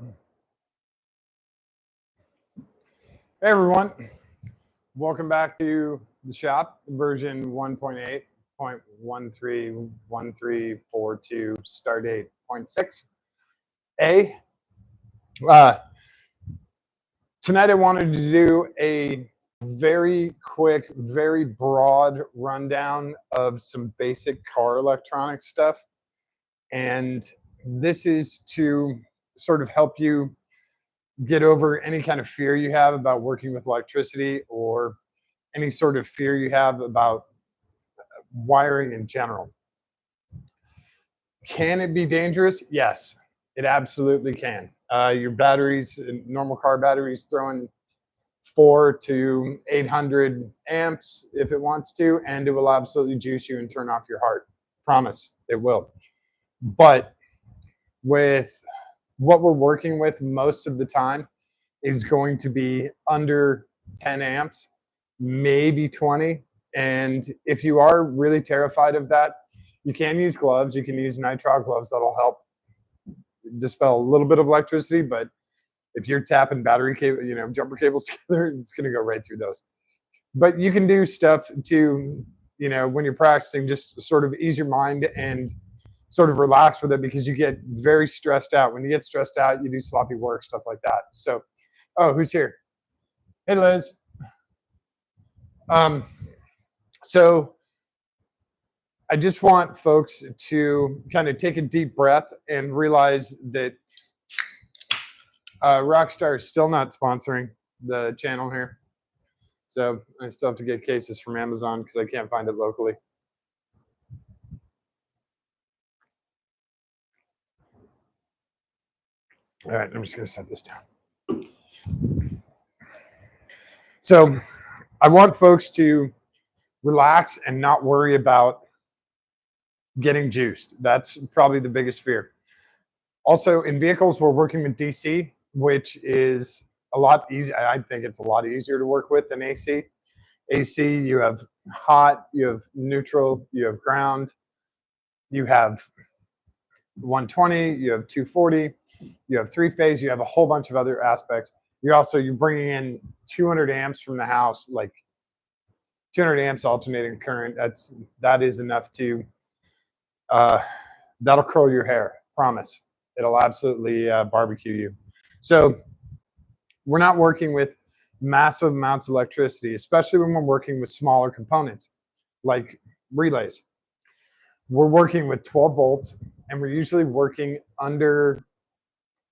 Hey everyone, welcome back to the shop, version 1.8.131342, stardate 0.6a. Tonight I wanted to do a very quick, very broad rundown of some basic car electronics stuff. And this is to sort of help you get over any kind of fear you have about working with electricity or any sort of fear you have about wiring in general. Can it be dangerous? Yes, it absolutely can. Your batteries, normal car batteries, throwing 4 to 800 amps if it wants to, and it will absolutely juice you and turn off your heart. Promise, it will. But with what we're working with most of the time is going to be under 10 amps, maybe 20. And if you are really terrified of that, you can use gloves. You can use nitrile gloves. That'll help dispel a little bit of electricity. But if you're tapping battery cable, jumper cables together, it's going to go right through those. But you can do stuff to, when you're practicing, just sort of ease your mind and sort of relax with it, because you get very stressed out. When you get stressed out, you do sloppy work, stuff like that. So, oh, who's here? Hey, Liz. So I just want folks to kind of take a deep breath and realize that Rockstar is still not sponsoring the channel here. So I still have to get cases from Amazon because I can't find it locally. All right, I'm just going to set this down. So I want folks to relax and not worry about getting juiced. That's probably the biggest fear. Also, in vehicles, we're working with DC, which is a lot easier. I think it's a lot easier to work with than AC. AC, you have hot, you have neutral, you have ground, you have 120, you have 240, you have three-phase, you have a whole bunch of other aspects. You're bringing in 200 amps from the house, like 200 amps alternating current. That is enough to that'll curl your hair. Promise. It'll absolutely barbecue you. So we're not working with massive amounts of electricity, especially when we're working with smaller components like relays. We're working with 12 volts, and we're usually working under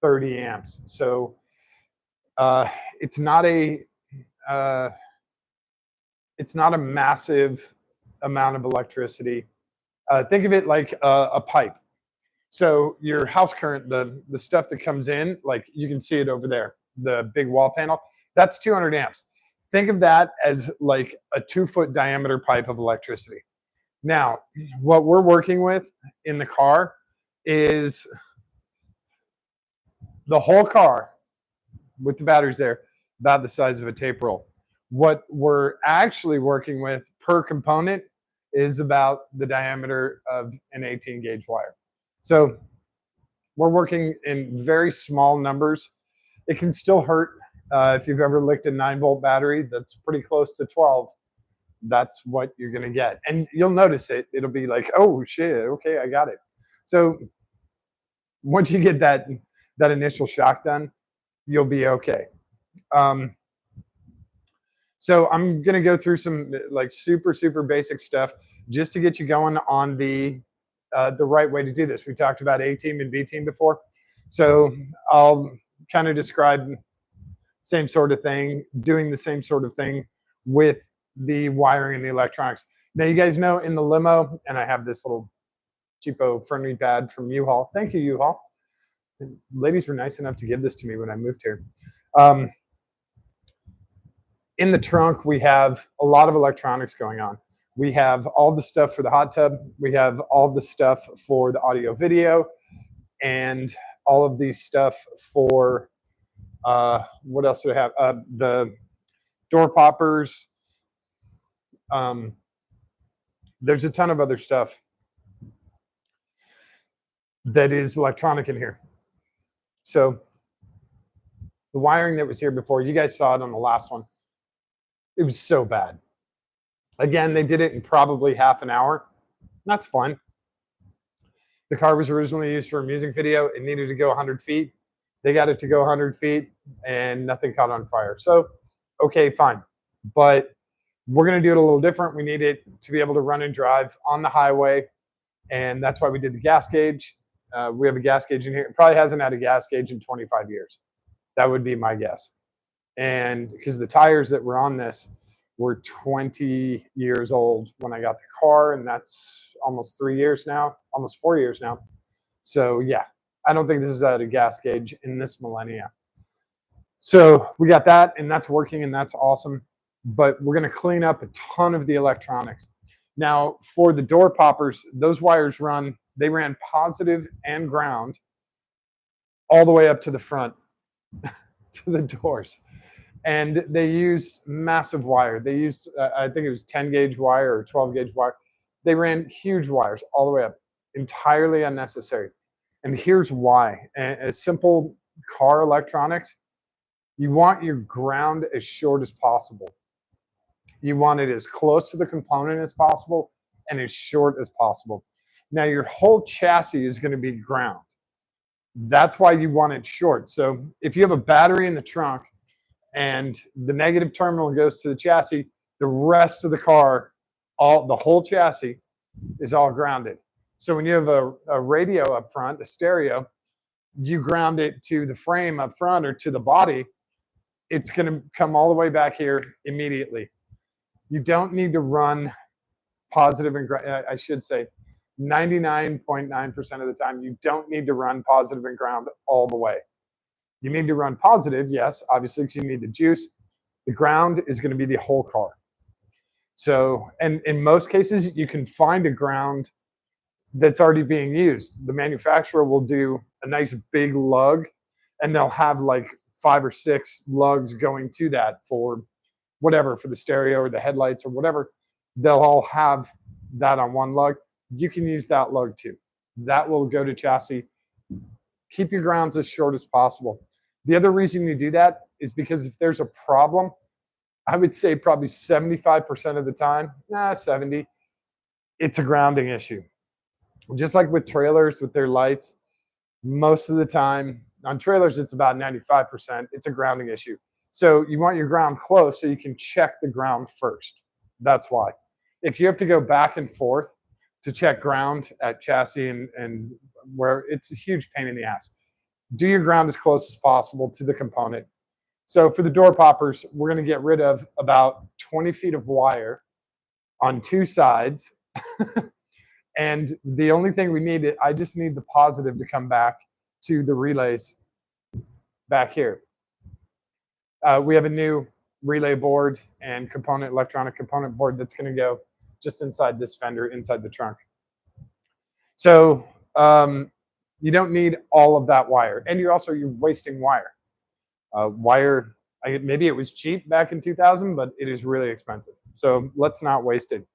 30 amps. So it's not a massive amount of electricity. Think of it like a pipe. So your house current, the stuff that comes in, like you can see it over there, the big wall panel, that's 200 amps. Think of that as like a 2-foot diameter pipe of electricity. Now, what we're working with in the car is the whole car with the batteries there, about the size of a tape roll. What we're actually working with per component is about the diameter of an 18 gauge wire. So we're working in very small numbers. It can still hurt. If you've ever licked a 9-volt battery that's pretty close to 12, that's what you're going to get. And you'll notice it. It'll be like, oh, shit, okay, I got it. So once you get that initial shock done, you'll be okay. So I'm going to go through some like super, super basic stuff just to get you going on the right way to do this. We talked about A-team and B-team before. So I'll kind of describe same sort of thing, doing the same sort of thing with the wiring and the electronics. Now, you guys know in the limo, and I have this little cheapo friendly pad from U-Haul. Thank you, U-Haul. The ladies were nice enough to give this to me when I moved here. In the trunk, we have a lot of electronics going on. We have all the stuff for the hot tub. We have all the stuff for the audio video, and all of these stuff for, what else do we have? The door poppers. There's a ton of other stuff that is electronic in here. So The wiring that was here before, you guys saw it on the last one. It was so bad. Again, they did it in probably half an hour. That's fun. The car was originally used for a music video. It needed to go 100 feet. They got it to go 100 feet and nothing caught on fire. So, okay, fine. But we're going to do it a little different. We need it to be able to run and drive on the highway. And that's why we did the gas gauge. We have a gas gauge in here. It probably hasn't had a gas gauge in 25 years. That would be my guess. And because the tires that were on this were 20 years old when I got the car, and that's almost 3 years now, almost 4 years now. So yeah, I don't think this is at a gas gauge in this millennia. So we got that, and that's working, and that's awesome. But we're going to clean up a ton of the electronics. Now, for the door poppers, those wires they ran positive and ground all the way up to the front, to the doors. And they used massive wire. They used, I think it was 10 gauge wire or 12 gauge wire. They ran huge wires all the way up, entirely unnecessary. And here's why. A simple car electronics, you want your ground as short as possible. You want it as close to the component as possible and as short as possible. Now, your whole chassis is going to be ground. That's why you want it short. So if you have a battery in the trunk and the negative terminal goes to the chassis, the rest of the car, the whole chassis is all grounded. So when you have a radio up front, a stereo, you ground it to the frame up front or to the body, it's going to come all the way back here immediately. You don't need to run positive and I should say 99.9% of the time, you don't need to run positive and ground all the way. You need to run positive, yes, obviously, because you need the juice. The ground is going to be the whole car. So, and in most cases, you can find a ground that's already being used. The manufacturer will do a nice big lug, and they'll have like 5 or 6 lugs going to that for whatever, for the stereo or the headlights or whatever. They'll all have that on one lug. You can use that lug too. That will go to chassis. Keep your grounds as short as possible. The other reason you do that is because if there's a problem, I would say probably 75% of the time, 70, it's a grounding issue. Just like with trailers, with their lights, most of the time, on trailers, it's about 95%. It's a grounding issue. So you want your ground close so you can check the ground first. That's why. If you have to go back and forth to check ground at chassis and where, it's a huge pain in the ass. Do your ground as close as possible to the component. So for the door poppers, we're going to get rid of about 20 feet of wire on 2 sides. And the only thing we need, I just need the positive to come back to the relays back here. We have a new relay board and electronic component board that's going to go just inside this fender, inside the trunk. So you don't need all of that wire, and you're wasting wire. Maybe it was cheap back in 2000, but it is really expensive. So let's not waste it.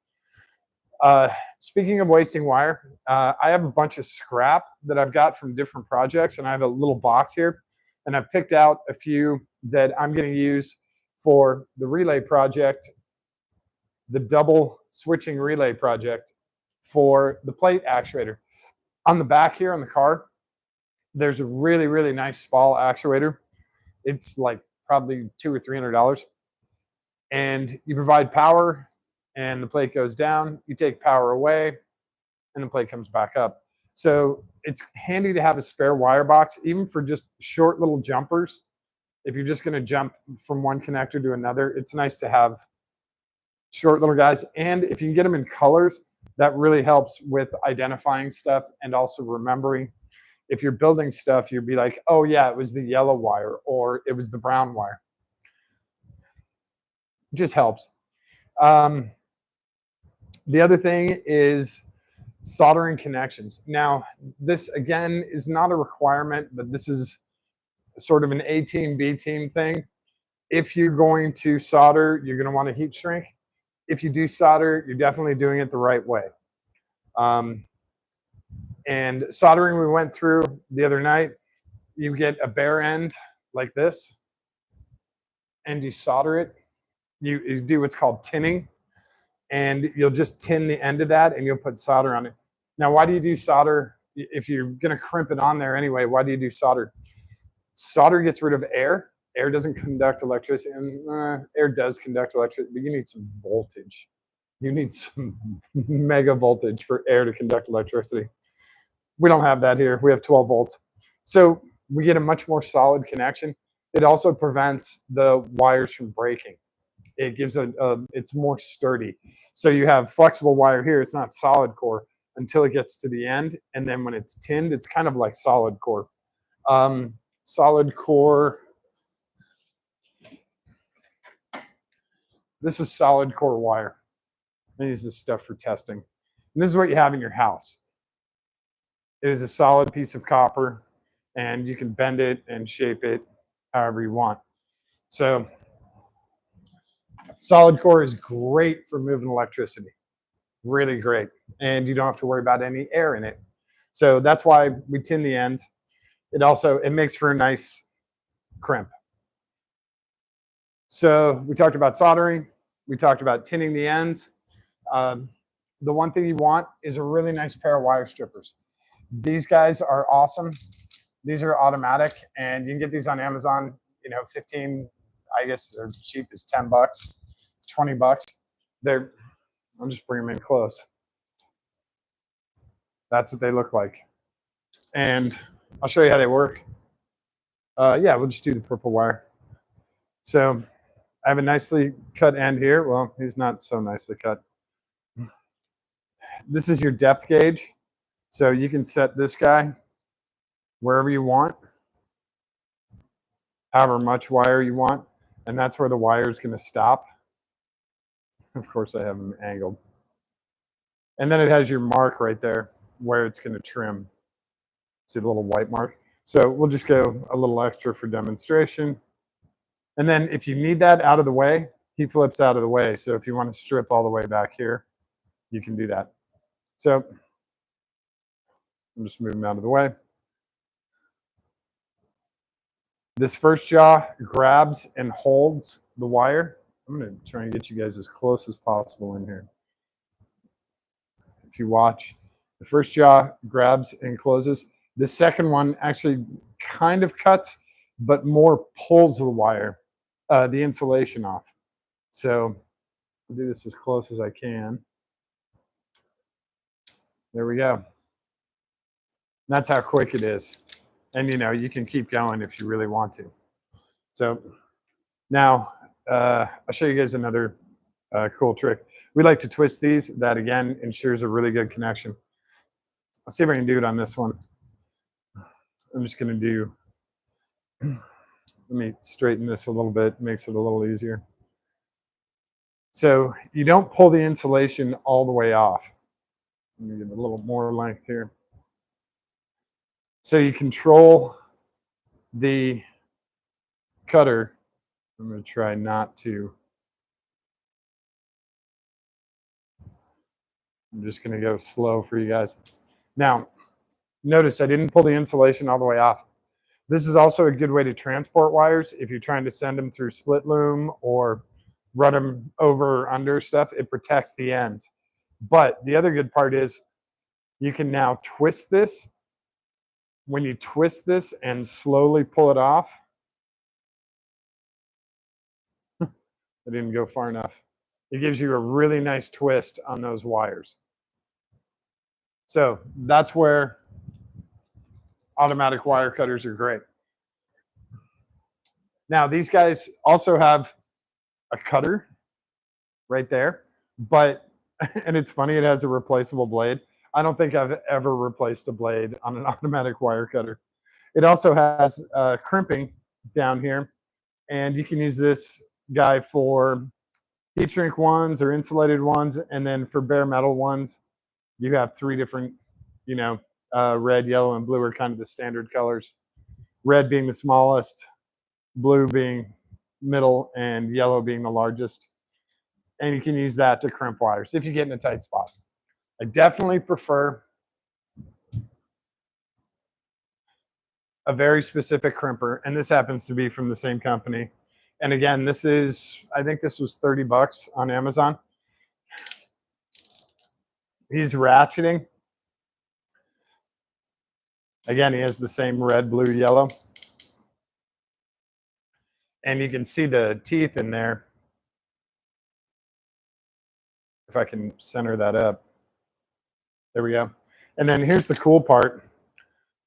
Speaking of wasting wire, I have a bunch of scrap that I've got from different projects, and I have a little box here, and I've picked out a few that I'm going to use for the relay project, the double switching relay project for the plate actuator. On the back here on the car, there's a really, really nice Spall actuator. It's like probably $200 or $300. And you provide power and the plate goes down. You take power away and the plate comes back up. So it's handy to have a spare wire box, even for just short little jumpers. If you're just going to jump from one connector to another, it's nice to have short little guys. And if you can get them in colors, that really helps with identifying stuff and also remembering. If you're building stuff, you'll be like, oh yeah, it was the yellow wire or it was the brown wire. It just helps. The other thing is soldering connections. Now, this again is not a requirement, but this is sort of an A team, B team thing. If you're going to solder, you're going to want to heat shrink. If you do solder, you're definitely doing it the right way. And soldering we went through the other night, you get a bare end like this, and you solder it. You do what's called tinning, and you'll just tin the end of that and you'll put solder on it. Now, why do you do solder? If you're going to crimp it on there anyway, why do you do solder? Solder gets rid of air. Air doesn't conduct electricity, and air does conduct electricity, but you need some voltage. You need some mega voltage for air to conduct electricity. We don't have that here. We have 12 volts. So we get a much more solid connection. It also prevents the wires from breaking. It gives it's more sturdy. So you have flexible wire here. It's not solid core until it gets to the end. And then when it's tinned, it's kind of like solid core. Solid core. This is solid core wire. I use this stuff for testing. And this is what you have in your house. It is a solid piece of copper, and you can bend it and shape it however you want. So solid core is great for moving electricity. Really great. And you don't have to worry about any air in it. So that's why we tin the ends. It makes for a nice crimp. So we talked about soldering. We talked about tinning the ends. The one thing you want is a really nice pair of wire strippers. These guys are awesome. These are automatic, and you can get these on Amazon. 15, I guess they're cheap as $10, $20. I'll just bring them in close. That's what they look like. And I'll show you how they work. Yeah, we'll just do the purple wire. So I have a nicely cut end here. Well, he's not so nicely cut. This is your depth gauge. So you can set this guy wherever you want, however much wire you want, and that's where the wire is going to stop. Of course, I have them angled. And then it has your mark right there where it's going to trim. See the little white mark? So we'll just go a little extra for demonstration. And then if you need that out of the way, he flips out of the way. So if you want to strip all the way back here, you can do that. So I'm just moving out of the way. This first jaw grabs and holds the wire. I'm going to try and get you guys as close as possible in here. If you watch, the first jaw grabs and closes. The second one actually kind of cuts, but more pulls the wire, the insulation off. So I'll do this as close as I can. There we go. That's how quick it is. And you can keep going if you really want to. So now I'll show you guys another cool trick. We like to twist these. That again ensures a really good connection. I'll see if I can do it on this one. I'm just going to do, let me straighten this a little bit, makes it a little easier. So you don't pull the insulation all the way off. Let me get a little more length here. So you control the cutter. I'm going to try not to. I'm just going to go slow for you guys. Now, notice I didn't pull the insulation all the way off. This is also a good way to transport wires. If you're trying to send them through split loom or run them over or under stuff, it protects the ends. But the other good part is you can now twist this. When you twist this and slowly pull it off, I didn't go far enough. It gives you a really nice twist on those wires. So that's where automatic wire cutters are great. Now, these guys also have a cutter right there, and it's funny, it has a replaceable blade. I don't think I've ever replaced a blade on an automatic wire cutter. It also has crimping down here, and you can use this guy for heat shrink ones or insulated ones, and then for bare metal ones, you have 3 different, red, yellow, and blue are kind of the standard colors. Red being the smallest, blue being middle, and yellow being the largest. And you can use that to crimp wires if you get in a tight spot. I definitely prefer a very specific crimper, and this happens to be from the same company. And again, this is, I think this was 30 bucks on Amazon. He's ratcheting. Again, he has the same red, blue, yellow. And you can see the teeth in there. If I can center that up. There we go. And then here's the cool part.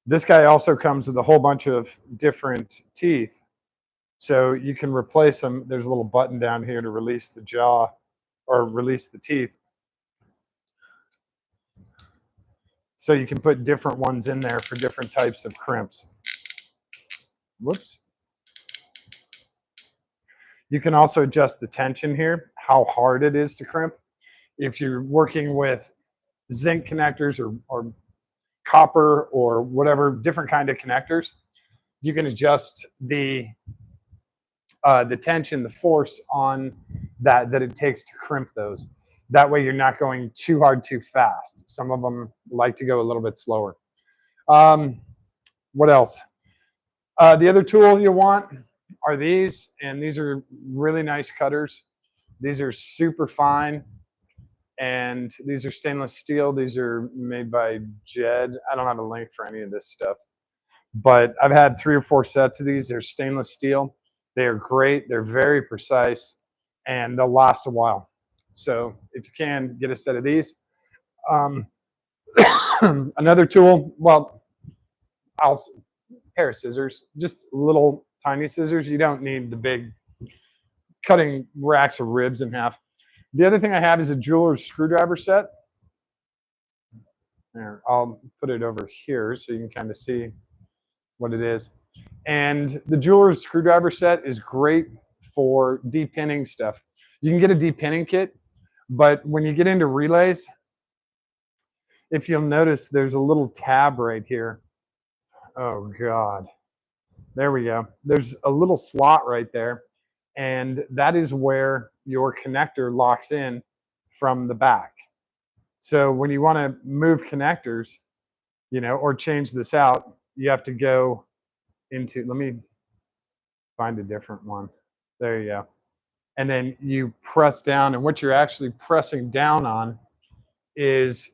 This guy also comes with a whole bunch of different teeth. So you can replace them. There's a little button down here to release the jaw or release the teeth. So you can put different ones in there for different types of crimps. Whoops. You can also adjust the tension here, how hard it is to crimp. If you're working with zinc connectors or copper or whatever different kind of connectors, you can adjust the tension, the force on that it takes to crimp those. That way you're not going too hard too fast. Some of them like to go a little bit slower. What else? The other tool you want are these, and these are really nice cutters. These are super fine, and these are stainless steel. These are made by Jed. I don't have a link for any of this stuff, but I've had 3 or 4 sets of these. They're stainless steel. They are great. They're very precise, and they'll last a while. So if you can, get a set of these. Another tool, well, pair of scissors, just little tiny scissors. You don't need the big cutting racks of ribs in half. The other thing I have is a jeweler's screwdriver set. There, I'll put it over here so you can kind of see what it is. And the jeweler's screwdriver set is great for depinning stuff. You can get a depinning kit, but when you get into relays, if you'll notice, there's a little tab right here. Oh God, there we go. There's a little slot right there, and that is where your connector locks in from the back. So when you want to move connectors, or change this out, you have to go into, let me find a different one. There you go. And then you press down, and what you're actually pressing down on is,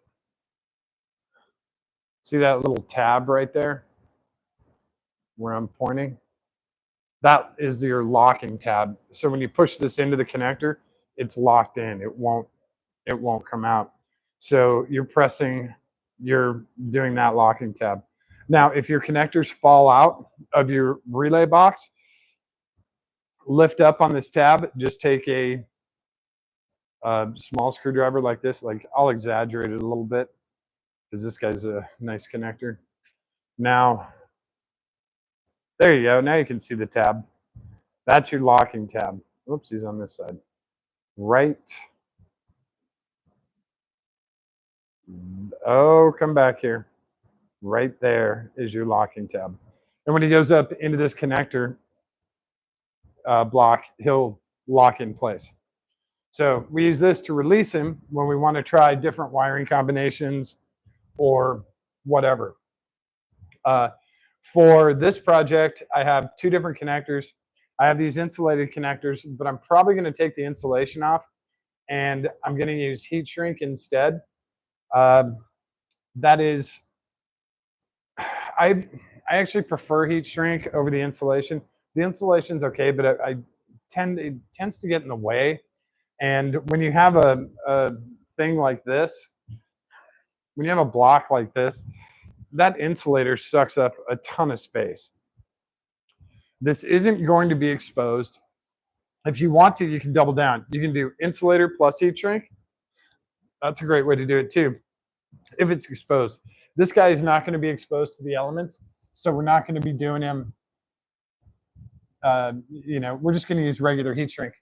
see that little tab right there where I'm pointing? That is your locking tab. So when you push this into the connector, it's locked in. It won't come out. So you're doing that locking tab. Now, if your connectors fall out of your relay box, lift up on this tab, just take a small screwdriver like this. Like, I'll exaggerate it a little bit because this guy's a nice connector. Now, there you go. Now you can see the tab. That's your locking tab. Oops, he's on this side. Right. Oh, come back here. Right there is your locking tab. And when he goes up into this connector block, he'll lock in place. So we use this to release him when we want to try different wiring combinations or whatever. For this project, I have 2 different connectors. I have these insulated connectors, but I'm probably going to take the insulation off, and I'm going to use heat shrink instead. That is, I actually prefer heat shrink over the insulation. The insulation's okay, but it tends to get in the way. And when you have a thing like this, when you have a block like this, that insulator sucks up a ton of space. This isn't going to be exposed. If you want to, you can double down. You can do insulator plus heat shrink. That's a great way to do it too, if it's exposed. This guy is not going to be exposed to the elements, so we're not going to be doing him, we're just going to use regular heat shrink.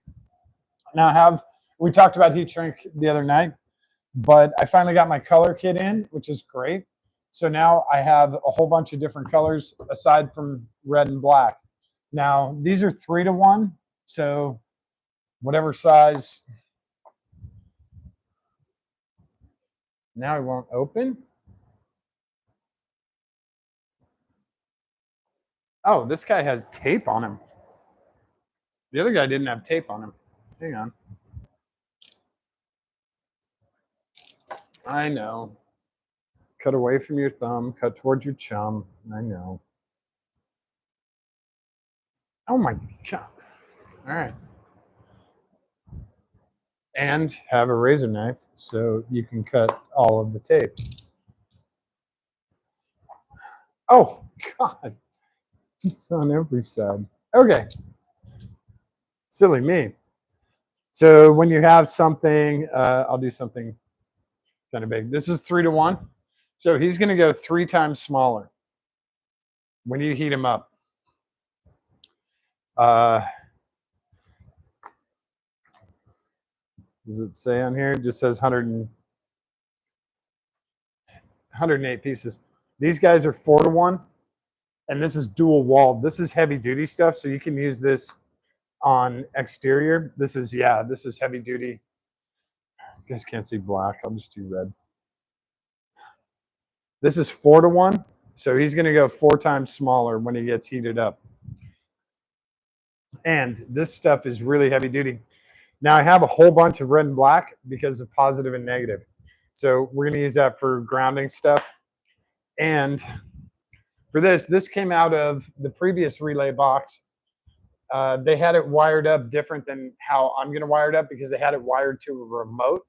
Now, we talked about heat shrink the other night, but I finally got my color kit in, which is great. So now I have a whole bunch of different colors aside from red and black. Now, these are 3-to-1, so whatever size. Now it won't open. Oh, this guy has tape on him. The other guy didn't have tape on him. Hang on. I know. Cut away from your thumb, cut towards your chum. I know. Oh my God. All right. And have a razor knife so you can cut all of the tape. Oh, God. It's on every side. Okay. Silly me. So when you have something, I'll do something kind of big. This is 3-to-1. So he's going to go 3 times smaller when you heat him up. Does it say on here? It just says 108 pieces. These guys are 4-to-1, and this is dual walled. This is heavy duty stuff, so you can use this on exterior. This is heavy duty. You guys can't see black. I'll just do red. This is 4-to-1, so he's going to go 4 times smaller when he gets heated up. And this stuff is really heavy duty. Now I have a whole bunch of red and black because of positive and negative. So we're going to use that for grounding stuff. And for this came out of the previous relay box. They had it wired up different than how I'm going to wire it up because they had it wired to a remote.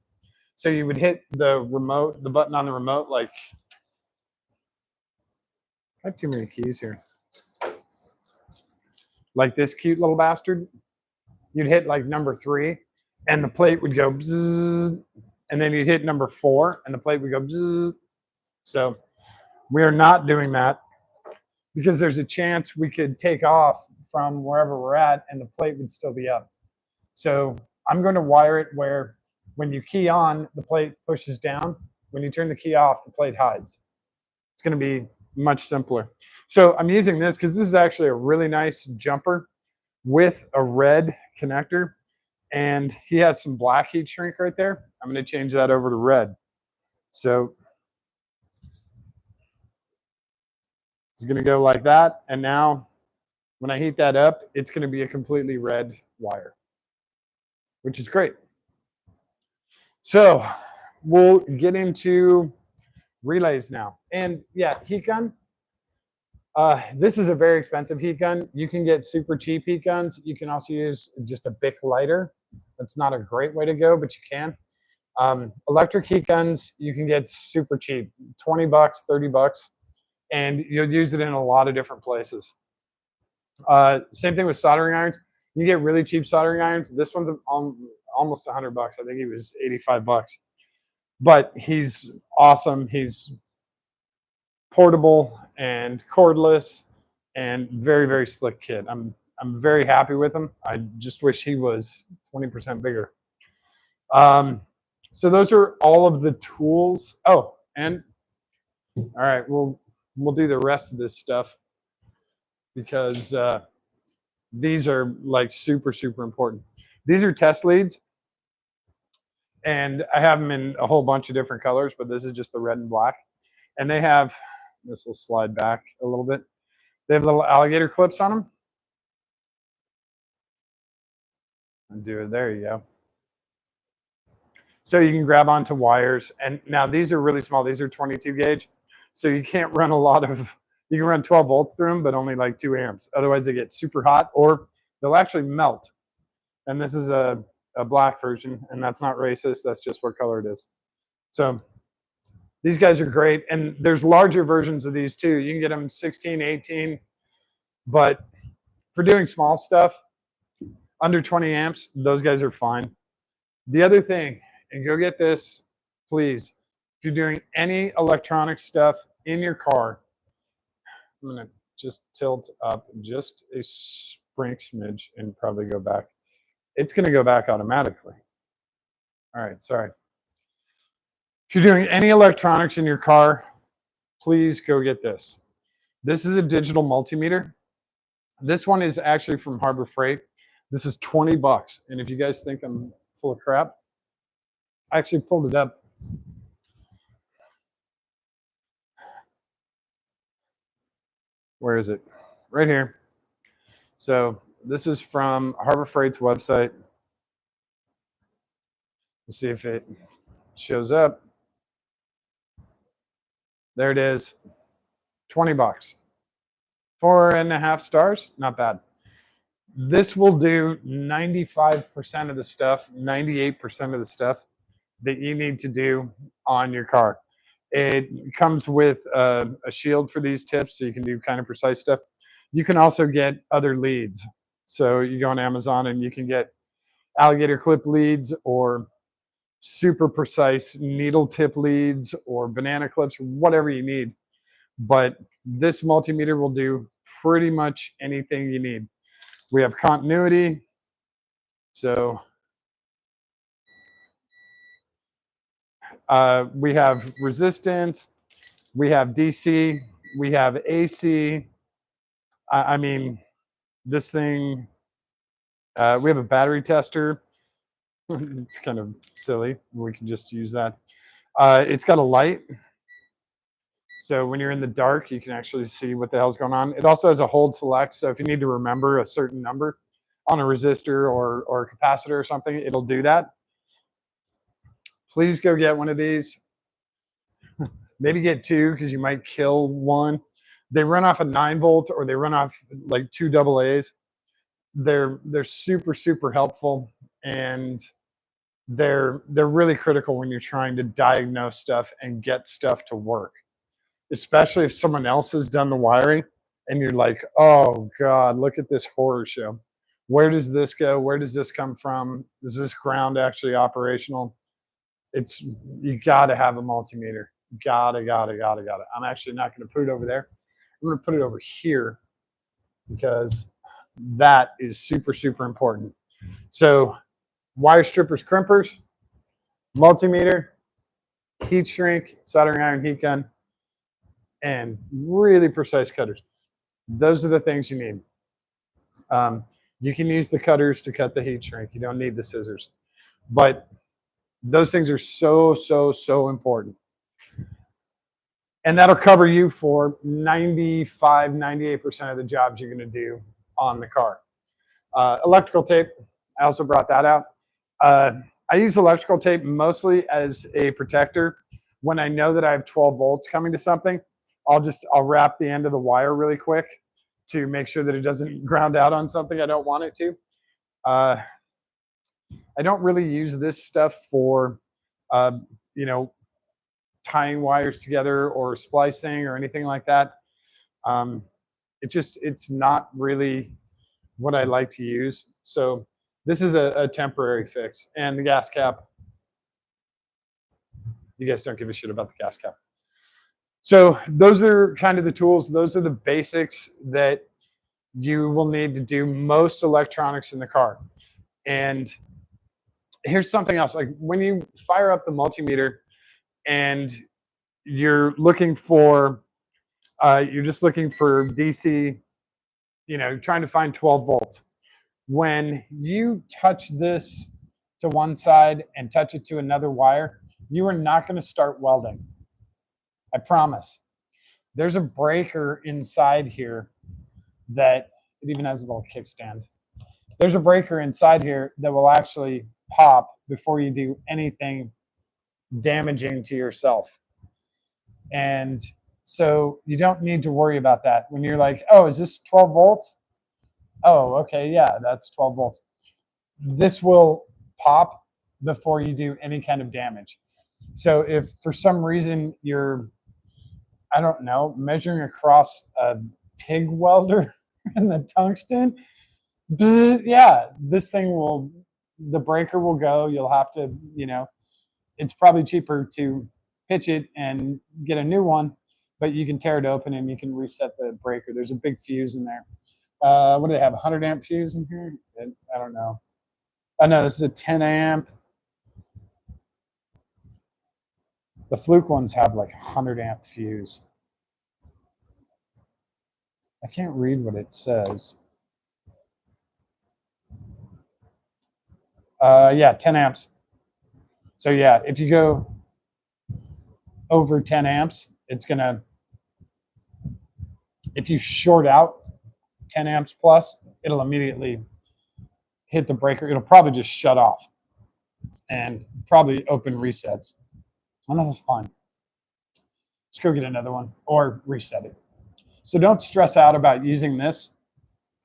So you would hit the remote, the button on the remote, like, I have too many keys here. Like this cute little bastard. You'd hit like number 3 and the plate would go bzzz, and then you'd hit number 4 and the plate would go bzzz. So we are not doing that because there's a chance we could take off from wherever we're at and the plate would still be up. So I'm going to wire it where when you key on, the plate pushes down. When you turn the key off, the plate hides. It's going to be much simpler. So I'm using this because this is actually a really nice jumper with a red connector, and he has some black heat shrink right there. I'm going to change that over to red. So it's going to go like that, and now when I heat that up, it's going to be a completely red wire, which is great. So we'll get into relays now. And yeah, heat gun. This is a very expensive heat gun. You can get super cheap heat guns. You can also use just a Bic lighter. That's not a great way to go, but you can. Electric heat guns, you can get super cheap, 20 bucks, 30 bucks, and you'll use it in a lot of different places. Same thing with soldering irons. You get really cheap soldering irons. This one's almost 100 bucks. I think he was 85 bucks. But he's awesome. He's portable and cordless and very, very slick kid. I'm very happy with him. I just wish he was 20% bigger. So those are all of the tools. Oh, and all right, we'll do the rest of this stuff because these are like super, super important. These are test leads, and I have them in a whole bunch of different colors, but this is just the red and black. And they have, this will slide back a little bit. They have little alligator clips on them. Undo it, there you go. So you can grab onto wires. And now these are really small. These are 22 gauge. So you can't run a lot of, you can run 12 volts through them, but only like 2 amps. Otherwise they get super hot or they'll actually melt. And this is a black version, and that's not racist. That's just what color it is. So these guys are great. And there's larger versions of these too. You can get them 16, 18, but for doing small stuff, under 20 amps, those guys are fine. The other thing, and go get this, please, if you're doing any electronic stuff in your car, I'm going to just tilt up just a smidge and probably go back. It's going to go back automatically. All right, sorry. If you're doing any electronics in your car, please go get this. This is a digital multimeter. This one is actually from Harbor Freight. This is 20 bucks. And if you guys think I'm full of crap, I actually pulled it up. Where is it? Right here. So This is from Harbor Freight's website. Let's see if it shows up. There it is. 20 bucks. 4.5 stars. Not bad. This will do 95% of the stuff, 98% of the stuff that you need to do on your car. It comes with a shield for these tips, so you can do kind of precise stuff. You can also get other leads. So you go on Amazon and you can get alligator clip leads or super precise needle tip leads or banana clips, whatever you need. But this multimeter will do pretty much anything you need. We have continuity. So we have resistance, we have DC, we have AC. I mean, this thing, we have a battery tester. It's kind of silly. We can just use that. It's got a light. So when you're in the dark, you can actually see what the hell's going on. It also has a hold select. So if you need to remember a certain number on a resistor or a capacitor or something, it'll do that. Please go get one of these. Maybe get two because you might kill one. They run off a 9-volt or they run off like 2 AA's. They're super, super helpful, and they're really critical when you're trying to diagnose stuff and get stuff to work, especially if someone else has done the wiring and you're like, oh God, look at this horror show. Where does this go? Where does this come from? Is this ground actually operational? You got to have a multimeter. Gotta. I'm actually not going to put it over there. I'm going to put it over here because that is super, super important. So wire strippers, crimpers, multimeter, heat shrink, soldering iron heat gun, and really precise cutters. Those are the things you need. You can use the cutters to cut the heat shrink. You don't need the scissors. But those things are so, so, so important. And that'll cover you for 95, 98% of the jobs you're going to do on the car. Electrical tape, I also brought that out. I use electrical tape mostly as a protector. When I know that I have 12 volts coming to something, I'll wrap the end of the wire really quick to make sure that it doesn't ground out on something I don't want it to. I don't really use this stuff for, tying wires together or splicing or anything like that. It's not really what I like to use. So this is a temporary fix. And the gas cap, you guys don't give a shit about the gas cap. So those are kind of the tools. Those are the basics that you will need to do most electronics in the car. And here's something else. Like when you fire up the multimeter and you're looking for, you're just looking for DC, trying to find 12 volts. When you touch this to one side and touch it to another wire, you are not going to start welding. I promise. There's a breaker inside here that it even has a little kickstand. There's a breaker inside here that will actually pop before you do anything damaging to yourself. And so you don't need to worry about that. When you're like, oh, is this 12 volts? Oh, okay, yeah, that's 12 volts. This will pop before you do any kind of damage. So if for some reason you're, I don't know, measuring across a TIG welder in the tungsten, yeah, this thing the breaker will go. You'll have to, it's probably cheaper to pitch it and get a new one, but you can tear it open and you can reset the breaker. There's a big fuse in there. What do they have? 100 amp fuse in here? I don't know. Oh no, this is a 10 amp. The Fluke ones have like 100 amp fuse. I can't read what it says. Yeah, 10 amps. So yeah, if you go over 10 amps, it's gonna, if you short out 10 amps plus, it'll immediately hit the breaker. It'll probably just shut off and probably open resets. And that's fine. Let's go get another one or reset it. So don't stress out about using this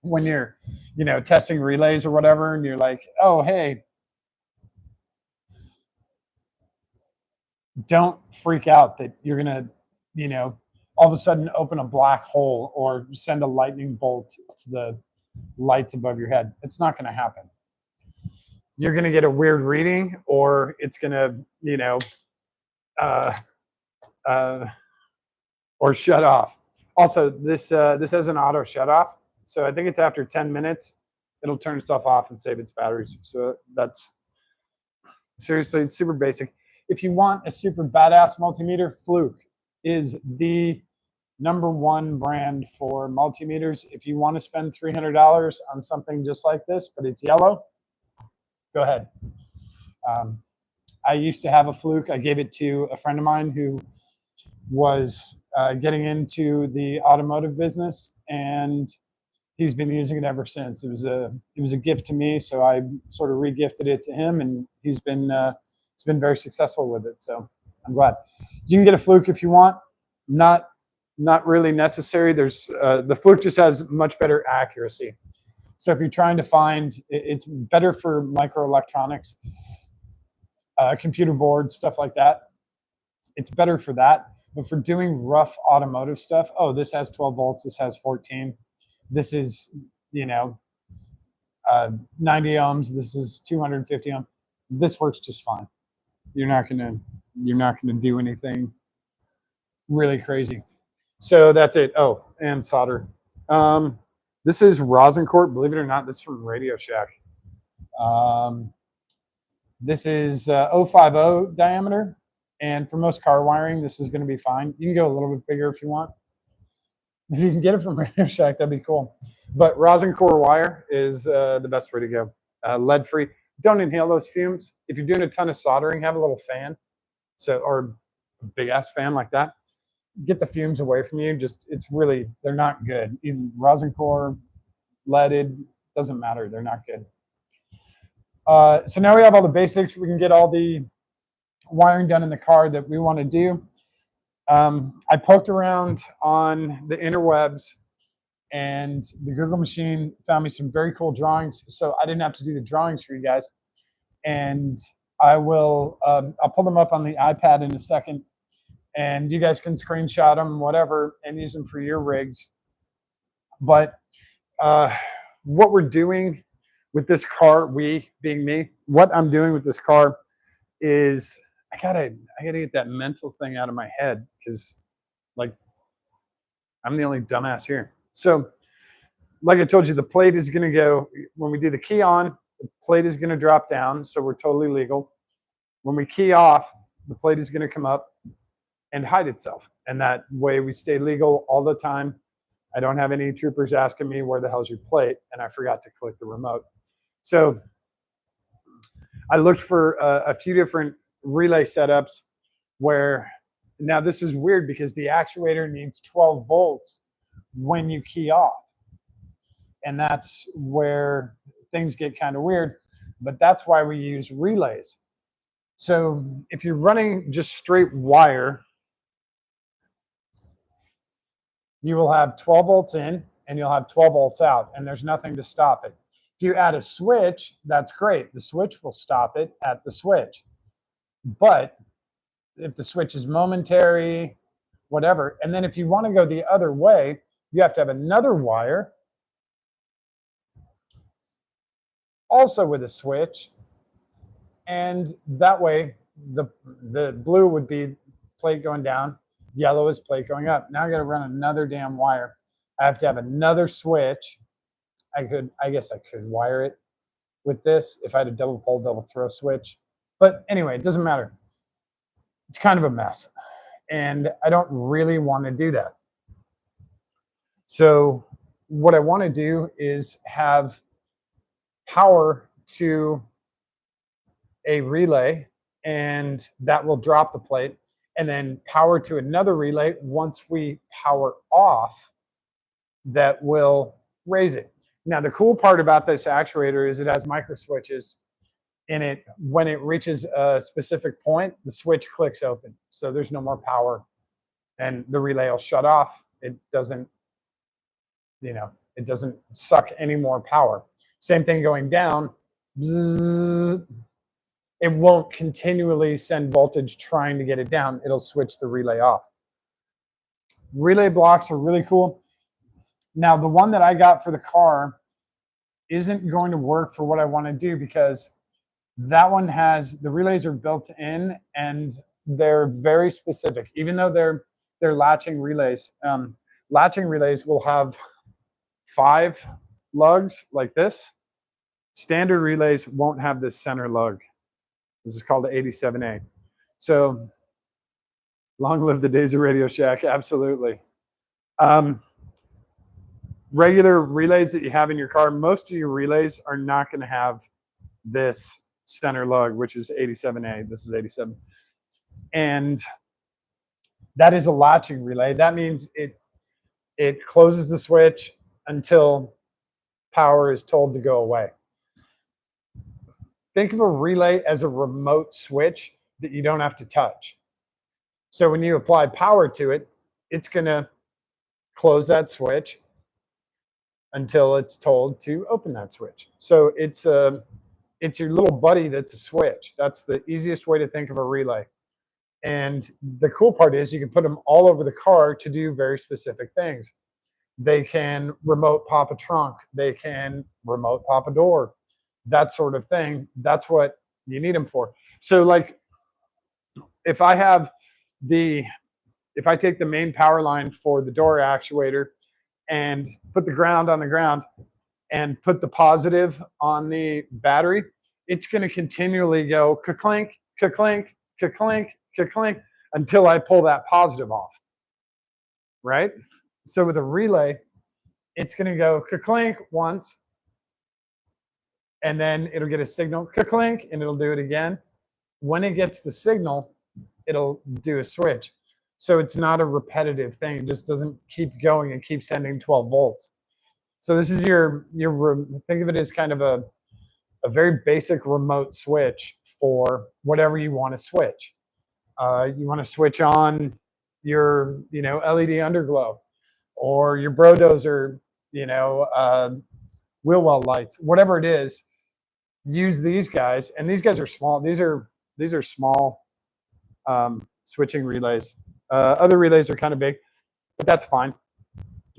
when you're, testing relays or whatever, and you're like, oh, hey, don't freak out that you're going to, all of a sudden open a black hole or send a lightning bolt to the lights above your head. It's not going to happen. You're going to get a weird reading, or it's going to, or shut off. Also, this has an auto shut off. So I think it's after 10 minutes, it'll turn itself off and save its batteries. So that's seriously, it's super basic. If you want a super badass multimeter, Fluke is the #1 brand for multimeters. If you want to spend $300 on something just like this, but it's yellow, go ahead. I used to have a Fluke. I gave it to a friend of mine who was getting into the automotive business, and he's been using it ever since. It was a gift to me, so I sort of re-gifted it to him, and he's been very successful with it. So I'm glad. You can get a Fluke if you want. Not really necessary. There's the Fluke just has much better accuracy. So if you're trying to find, it's better for microelectronics, computer boards, stuff like that. It's better for that. But for doing rough automotive stuff, oh, this has 12 volts, this has 14. This is, 90 ohms, this is 250 ohms. This works just fine. You're not gonna do anything really crazy. So that's it. Oh, and solder. This is Rosencourt. Believe it or not, this is from Radio Shack. This is 050 diameter. And for most car wiring, this is going to be fine. You can go a little bit bigger if you want. If you can get it from Radio Shack, that'd be cool. But Rosencourt wire is the best way to go. Lead-free. Don't inhale those fumes. If you're doing a ton of soldering, have a little fan, or a big-ass fan like that. Get the fumes away from you. They're not good. Even Rosencourt, leaded, doesn't matter. They're not good. So now we have all the basics. We can get all the wiring done in the car that we want to do. I poked around on the interwebs, and the Google machine found me some very cool drawings. So I didn't have to do the drawings for you guys. And I'll pull them up on the iPad in a second, and you guys can screenshot them, whatever, and use them for your rigs. But what we're doing with this car, we being me, what I'm doing with this car is I gotta get that mental thing out of my head, because like I'm the only dumbass here. So like I told you, the plate is gonna go, when we do the key on, the plate is gonna drop down, so we're totally legal. When we key off, the plate is gonna come up and hide itself. And that way we stay legal all the time. I don't have any troopers asking me, where the hell's your plate? And I forgot to click the remote. So I looked for a few different relay setups where, now this is weird because the actuator needs 12 volts when you key off. And that's where things get kind of weird, but that's why we use relays. So if you're running just straight wire, you will have 12 volts in and you'll have 12 volts out, and there's nothing to stop it. If you add a switch, that's great. The switch will stop it at the switch. But if the switch is momentary, whatever, and then if you want to go the other way, you have to have another wire, also with a switch, and that way the blue would be plate going down, yellow is plate going up. Now I got to run another damn wire. I have to have another switch. I guess I could wire it with this if I had a double pole, double throw switch. But anyway, it doesn't matter. It's kind of a mess. And I don't really want to do that. So what I want to do is have power to a relay, and that will drop the plate, and then power to another relay once we power off, that will raise it. Now, the cool part about this actuator is it has micro switches in it. When it reaches a specific point, the switch clicks open. So there's no more power and the relay will shut off. It doesn't, it doesn't suck any more power. Same thing going down. Bzzz, it won't continually send voltage trying to get it down. It'll switch the relay off. Relay blocks are really cool. Now, the one that I got for the car isn't going to work for what I want to do because that one has, the relays are built in and they're very specific. Even though they're latching relays, latching relays will have 5 lugs like this. Standard relays won't have this center lug. This is called the 87A. So long live the days of Radio Shack, absolutely. Regular relays that you have in your car, most of your relays are not going to have this center lug, which is 87A. This is 87. And that is a latching relay. That means it closes the switch until power is told to go away. Think of a relay as a remote switch that you don't have to touch. So when you apply power to it, it's going to close that switch until it's told to open that switch. So it's your little buddy that's a switch. That's the easiest way to think of a relay. And the cool part is you can put them all over the car to do very specific things. They can remote pop a trunk. They can remote pop a door, that sort of thing. That's what you need them for. So like if I take the main power line for the door actuator and put the ground on the ground and put the positive on the battery, it's going to continually go ka-clink, ka-clink, ka-clink, ka-clink until I pull that positive off, right? So with a relay, it's going to go ka-clink once, and then it'll get a signal ka-clink, and it'll do it again. When it gets the signal, it'll do a switch. So it's not a repetitive thing. It just doesn't keep going and keep sending 12 volts. So this is your think of it as kind of a very basic remote switch for whatever you want to switch. You want to switch on your LED underglow or your Brodozer, wheel well lights, whatever it is. Use these guys, and these guys are small. These are small switching relays. Other relays are kind of big, but that's fine.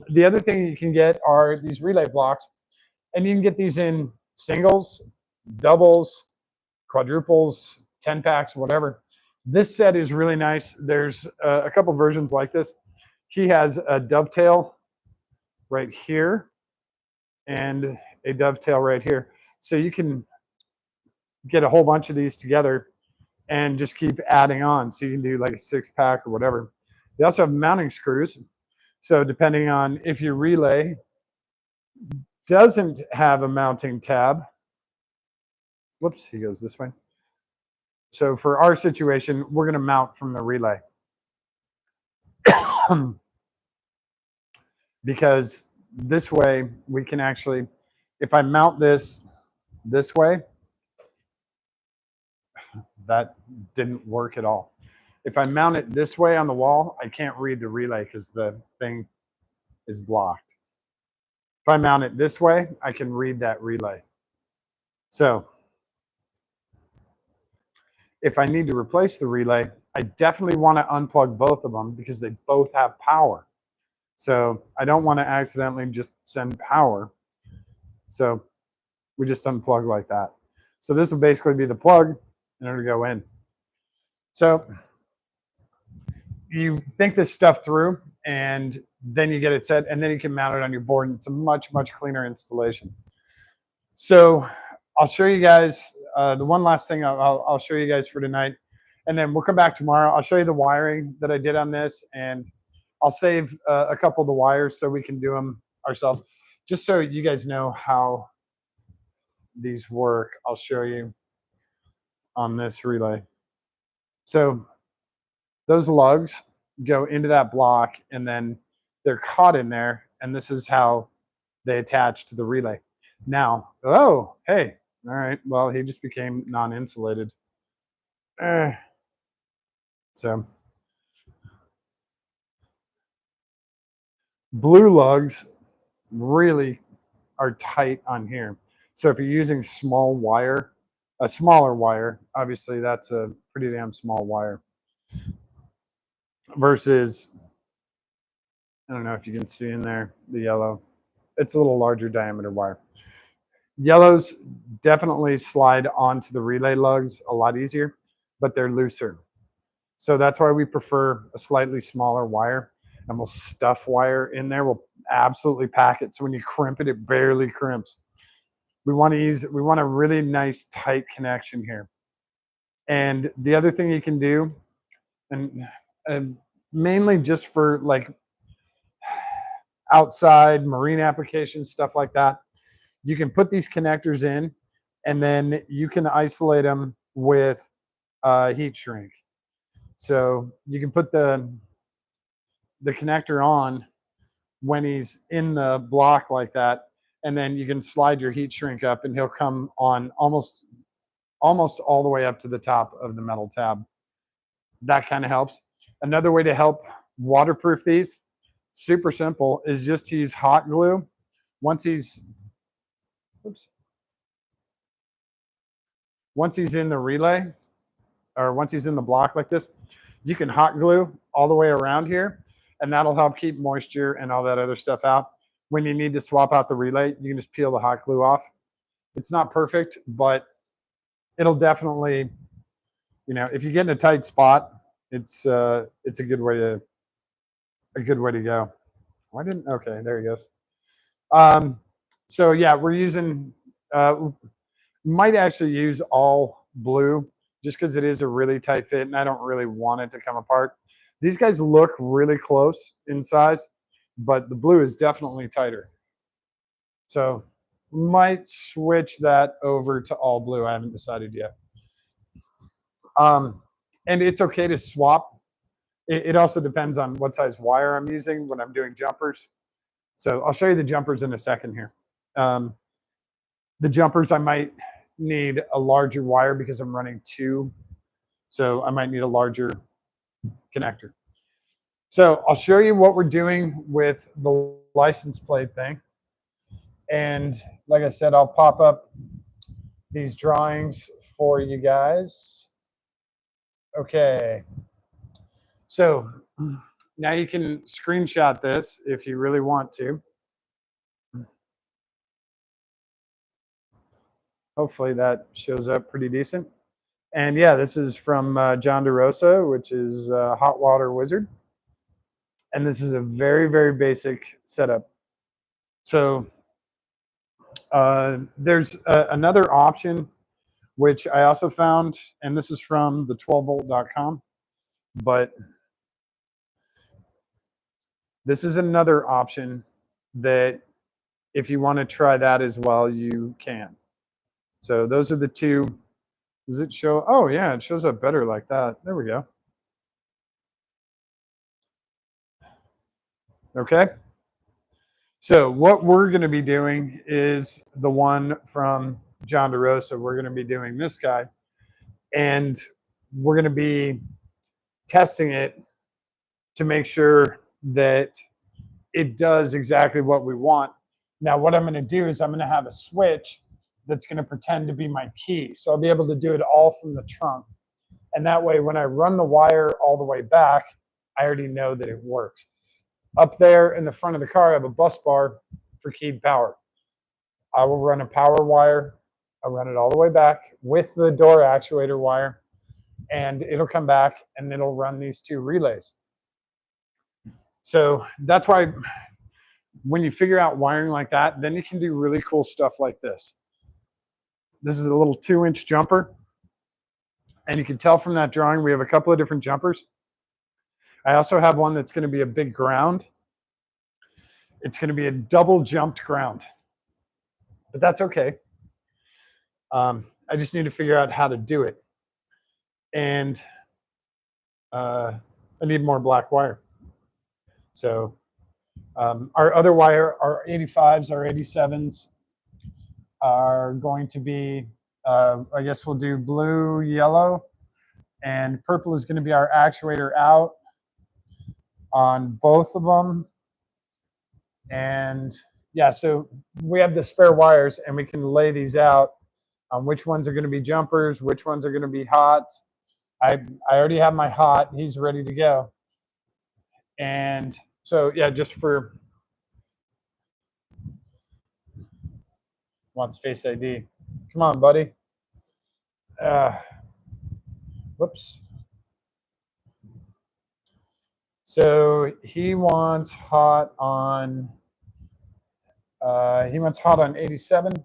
The other thing you can get are these relay blocks, and you can get these in singles, doubles, quadruples, 10 packs, whatever. This set is really nice. There's a couple versions like this. He has a dovetail right here and a dovetail right here. So you can get a whole bunch of these together and just keep adding on. So you can do like a 6-pack or whatever. They also have mounting screws. So depending on if your relay doesn't have a mounting tab, whoops, he goes this way. So for our situation, we're going to mount from the relay. Because this way we can actually, if I mount this way, that didn't work at all. If I mount it this way on the wall, I can't read the relay because the thing is blocked. If I mount it this way, I can read that relay. So if I need to replace the relay, I definitely want to unplug both of them because they both have power. So I don't want to accidentally just send power. So we just unplug like that. So this will basically be the plug in order to go in. So you think this stuff through, and then you get it set, and then you can mount it on your board, and it's a much, much cleaner installation. So I'll show you guys the one last thing I'll show you guys for tonight, and then we'll come back tomorrow. I'll show you the wiring that I did on this, and I'll save a couple of the wires so we can do them ourselves. Just so you guys know how these work, I'll show you on this relay. So those lugs go into that block, and then they're caught in there, and this is how they attach to the relay. Now, oh, hey, all right, well, he just became non-insulated. Eh, so blue lugs really are tight on here. So if you're using small wire, a smaller wire, obviously that's a pretty damn small wire versus, I don't know if you can see in there, the yellow. It's a little larger diameter wire. Yellows definitely slide onto the relay lugs a lot easier, but they're looser. So that's why we prefer a slightly smaller wire, and we'll stuff wire in there. We'll absolutely pack it. So when you crimp it, it barely crimps. We want a really nice tight connection here. And the other thing you can do, and mainly just for like outside marine applications, stuff like that, you can put these connectors in, and then you can isolate them with heat shrink. So you can put the connector on when he's in the block like that, and then you can slide your heat shrink up, and he'll come on almost all the way up to the top of the metal tab. That kind of helps. Another way to help waterproof these, super simple, is just to use hot glue. Once he's in the relay, or once he's in the block like this, you can hot glue all the way around here, and that'll help keep moisture and all that other stuff out. When you need to swap out the relay, you can just peel the hot glue off. It's not perfect, but it'll definitely, if you get in a tight spot, it's a good way to go. Okay, there he goes. So yeah, we're using, might actually use all blue just because it is a really tight fit and I don't really want it to come apart. These guys look really close in size, but the blue is definitely tighter. So might switch that over to all blue. I haven't decided yet. And it's okay to swap. It also depends on what size wire I'm using when I'm doing jumpers. So I'll show you the jumpers in a second here. The jumpers, I might need a larger wire because I'm running 2. So I might need a larger connector. So I'll show you what we're doing with the license plate thing. And like I said, I'll pop up these drawings for you guys. Okay. So now you can screenshot this if you really want to. Hopefully that shows up pretty decent. And yeah, this is from John DeRosa, which is Hot Water Wizard. And this is a very, very basic setup. So there's another option, which I also found, and this is from the 12volt.com. But this is another option that if you want to try that as well, you can. So those are the two. Does it show? Oh, yeah, it shows up better like that. There we go. Okay. So what we're going to be doing is the one from John DeRosa. We're going to be doing this guy, and we're going to be testing it to make sure that it does exactly what we want. Now, what I'm going to do is I'm going to have a switch that's going to pretend to be my key. So I'll be able to do it all from the trunk. And that way, when I run the wire all the way back, I already know that it works. Up there in the front of the car, I have a bus bar for keyed power. I will run a power wire. I'll run it all the way back with the door actuator wire, and it'll come back and it'll run these 2 relays. So that's why when you figure out wiring like that, then you can do really cool stuff like this. This is a little 2-inch jumper. And you can tell from that drawing, we have a couple of different jumpers. I also have one that's going to be a big ground. It's going to be a double jumped ground, but that's okay. I just need to figure out how to do it. And I need more black wire. So Our other wire, our 85s, our 87s are going to be, I guess we'll do blue, yellow, and purple is going to be our actuator out on both of them. And yeah, so we have the spare wires and we can lay these out on which ones are going to be jumpers, which ones are going to be hot. I already have my hot. He's ready to go. And so, yeah, just for wants Face ID. Come on, buddy. Whoops. So he wants hot on 87.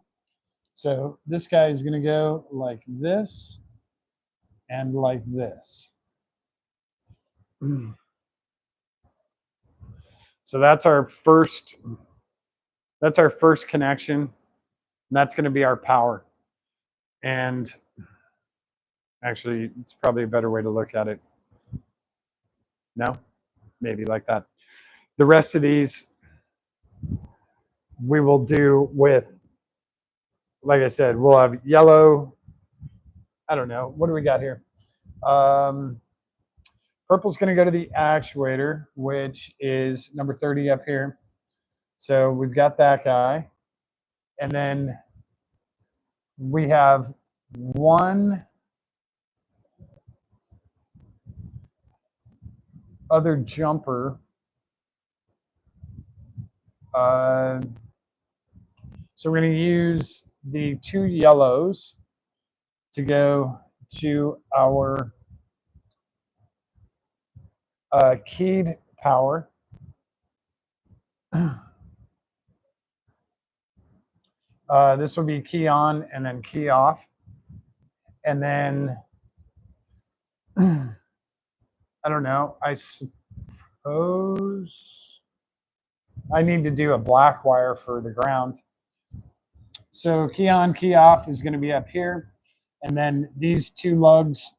So this guy is going to go like this and like this. So that's our first connection. And that's going to be our power. And actually, it's probably a better way to look at it. No? Maybe like that. The rest of these we will do with, like I said, we'll have yellow. I don't know. What do we got here? Purple's going to go to the actuator, which is number 30 up here. So we've got that guy. And then we have one other jumper. So we're going to use the 2 yellows to go to our keyed power. This will be key on and then key off. And then, I don't know, I suppose I need to do a black wire for the ground. So key on, key off is going to be up here. And then these 2 lugs,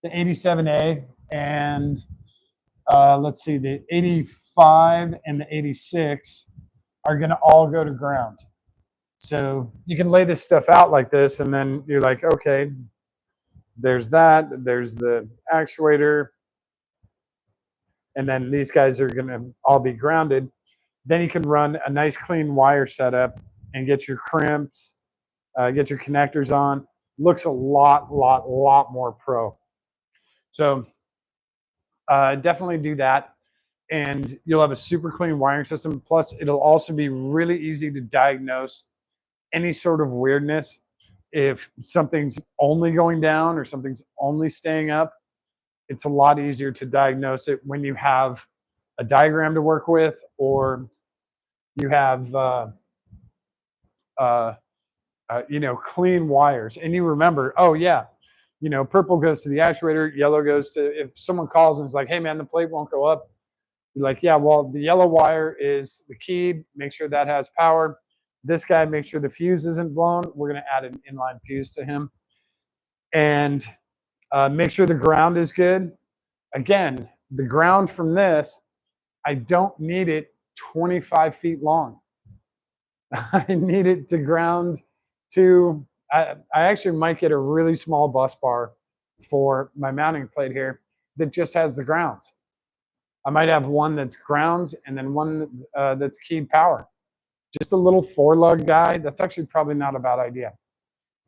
the 87A and let's see, the 85 and the 86 are going to all go to ground. So you can lay this stuff out like this, and then you're like, okay, there's that, there's the actuator, and then these guys are going to all be grounded. Then you can run a nice clean wire setup and get your crimps, get your connectors on. Looks a lot more pro. So definitely do that, and you'll have a super clean wiring system. Plus, it'll also be really easy to diagnose any sort of weirdness. If something's only going down or something's only staying up, it's a lot easier to diagnose it when you have a diagram to work with, or you have clean wires, and you remember, oh yeah, purple goes to the actuator, yellow goes to, if someone calls and is like, hey man, the plate won't go up, you're like, yeah, well, the yellow wire is the keyed, make sure that has power. This guy, make sure the fuse isn't blown. We're going to add an inline fuse to him. And make sure the ground is good. Again, the ground from this, I don't need it 25 feet long. I need it to ground to, I actually might get a really small bus bar for my mounting plate here that just has the grounds. I might have one that's grounds and then one that's keyed power. Just a little 4-lug guy. That's actually probably not a bad idea.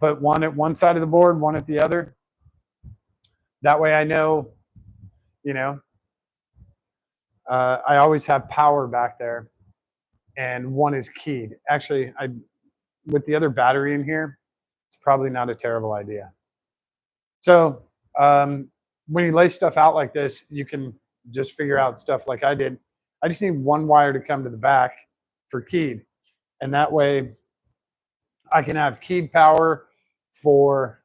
Put one at one side of the board, one at the other. That way I know, I always have power back there, and one is keyed. Actually, with the other battery in here, it's probably not a terrible idea. So when you lay stuff out like this, you can just figure out stuff like I did. I just need one wire to come to the back for keyed. And that way I can have keyed power for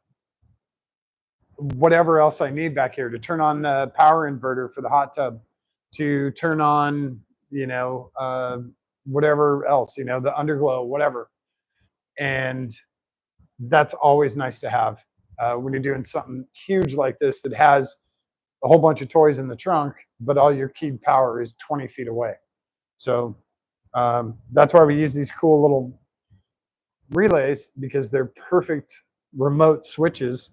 whatever else I need back here, to turn on the power inverter for the hot tub, to turn on, whatever else, the underglow, whatever. And that's always nice to have when you're doing something huge like this that has a whole bunch of toys in the trunk, but all your keyed power is 20 feet away. So that's why we use these cool little relays, because they're perfect remote switches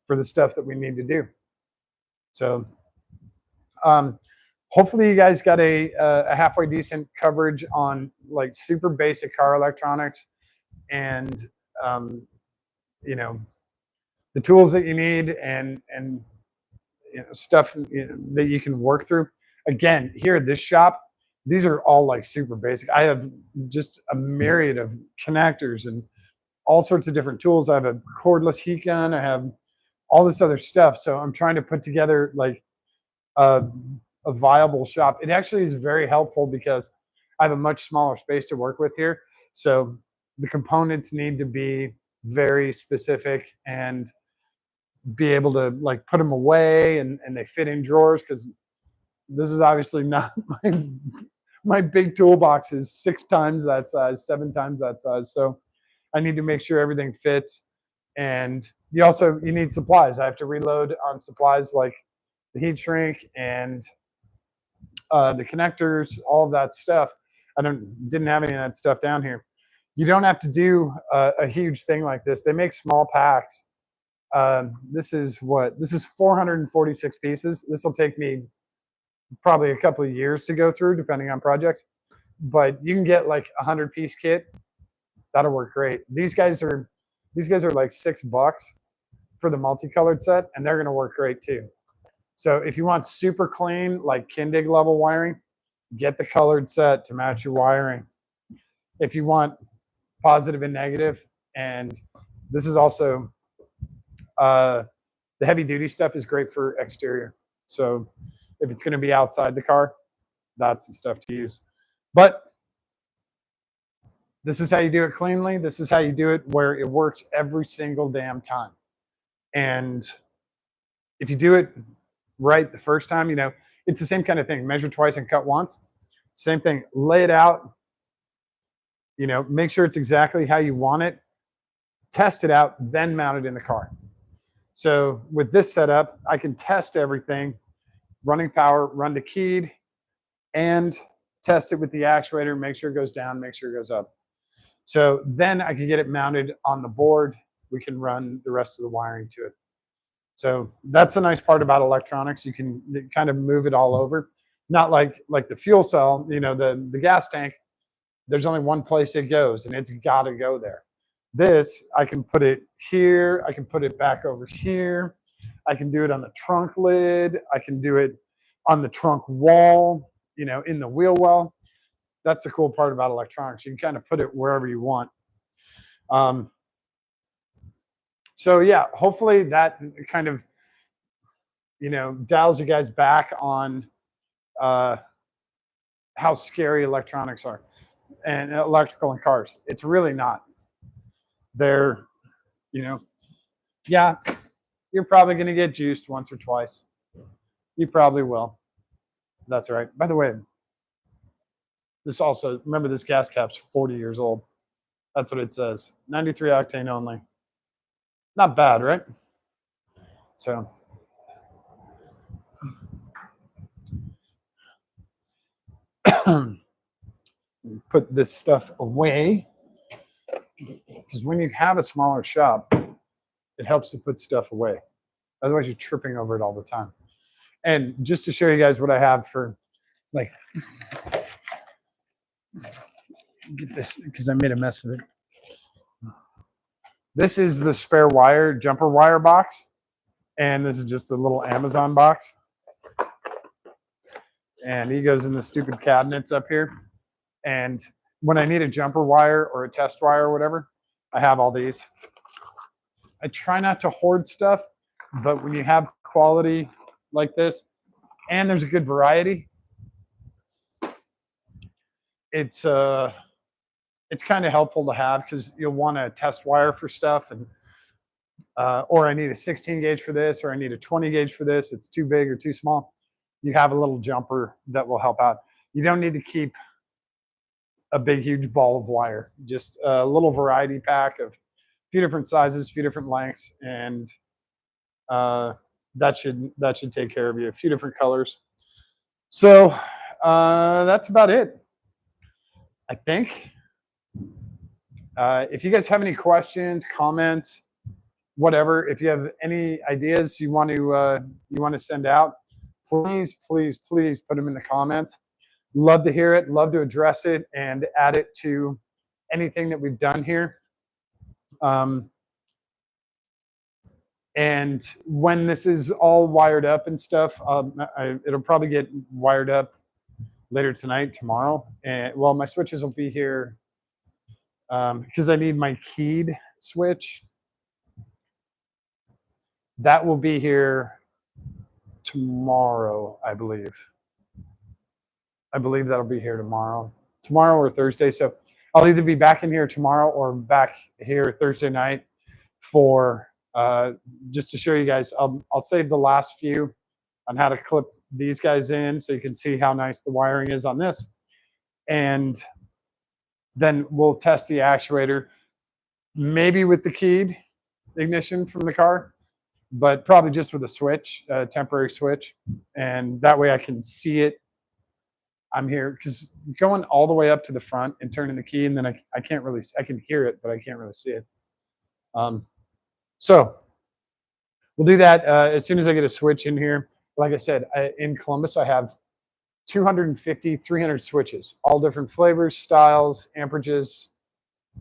for the stuff that we need to do. So hopefully you guys got a halfway decent coverage on like super basic car electronics, and you know, the tools that you need, and you know, stuff that you can work through. Again, here at this shop, these are all like super basic. I have just a myriad of connectors and all sorts of different tools. I have a cordless heat gun. I have all this other stuff. So I'm trying to put together like a, a viable shop. It actually is very helpful because I have a much smaller space to work with here. So the components need to be very specific and be able to like put them away, and they fit in drawers, because this is obviously not my big toolbox is 6 times that size, 7 times that size. So I need to make sure everything fits. And you need supplies. I have to reload on supplies like the heat shrink and the connectors, all of that stuff. I didn't have any of that stuff down here. You don't have to do a huge thing like this. They make small packs. This is 446 pieces. This will take me probably a couple of years to go through, depending on projects. But you can get like a 100-piece kit. That'll work great. These guys are like $6 for the multicolored set, and they're going to work great too. So if you want super clean, like Kindig level wiring, get the colored set to match your wiring. If you want positive and negative, and this is also the heavy duty stuff is great for exterior. So if it's going to be outside the car, that's the stuff to use. But this is how you do it cleanly. This is how you do it where it works every single damn time. And if you do it right the first time, you know, it's the same kind of thing. Measure twice and cut once. Same thing. Lay it out. You know, make sure it's exactly how you want it. Test it out, then mount it in the car. So with this setup, I can test everything, running power, run to keyed, and test it with the actuator, make sure it goes down, make sure it goes up. So then I can get it mounted on the board. We can run the rest of the wiring to it. So that's the nice part about electronics. You can kind of move it all over. Not like the fuel cell, you know, the gas tank, there's only one place it goes, and it's got to go there. This, I can put it here. I can put it back over here. I can do it on the trunk lid. I can do it on the trunk wall, you know, in the wheel well. That's the cool part about electronics. You can kind of put it wherever you want. So yeah, hopefully that kind of, you know, dials you guys back on how scary electronics are and electrical in cars. It's really not. They're, you know, yeah, you're probably going to get juiced once or twice. You probably will. That's all right. By the way, this also, remember this gas cap's 40 years old. That's what it says. 93 octane only. Not bad, right? So put this stuff away, because when you have a smaller shop, it helps to put stuff away. Otherwise, you're tripping over it all the time. And just to show you guys what I have for, like, get this, because I made a mess of it. This is the spare wire, jumper wire box. And this is just a little Amazon box. And he goes in the stupid cabinets up here. And when I need a jumper wire or a test wire or whatever, I have all these. I try not to hoard stuff, but when you have quality like this, and there's a good variety, it's kind of helpful to have, because you'll want a test wire for stuff, and or I need a 16 gauge for this, or I need a 20 gauge for this. It's too big or too small. You have a little jumper that will help out. You don't need to keep a big, huge ball of wire. Just a little variety pack of a few different sizes, a few different lengths, and that should take care of you. A few different colors. So that's about it. I think. If you guys have any questions, comments, whatever, if you have any ideas you want to send out, please, please, please put them in the comments. Love to hear it, love to address it, and add it to anything that we've done here. And when this is all wired up and stuff, it'll probably get wired up later tonight, tomorrow. And well, my switches will be here because I need my keyed switch. That will be here tomorrow, I believe. I believe that'll be here tomorrow or Thursday. So I'll either be back in here tomorrow or back here Thursday night for just to show you guys. I'll save the last few on how to clip these guys in so you can see how nice the wiring is on this. And then we'll test the actuator, maybe with the keyed ignition from the car, but probably just with a switch, a temporary switch. And that way I can see it. I'm here because going all the way up to the front and turning the key, and then I can't really, I can hear it, but I can't really see it. So we'll do that as soon as I get a switch in here. Like I said, in Columbus, I have 250, 300 switches, all different flavors, styles, amperages,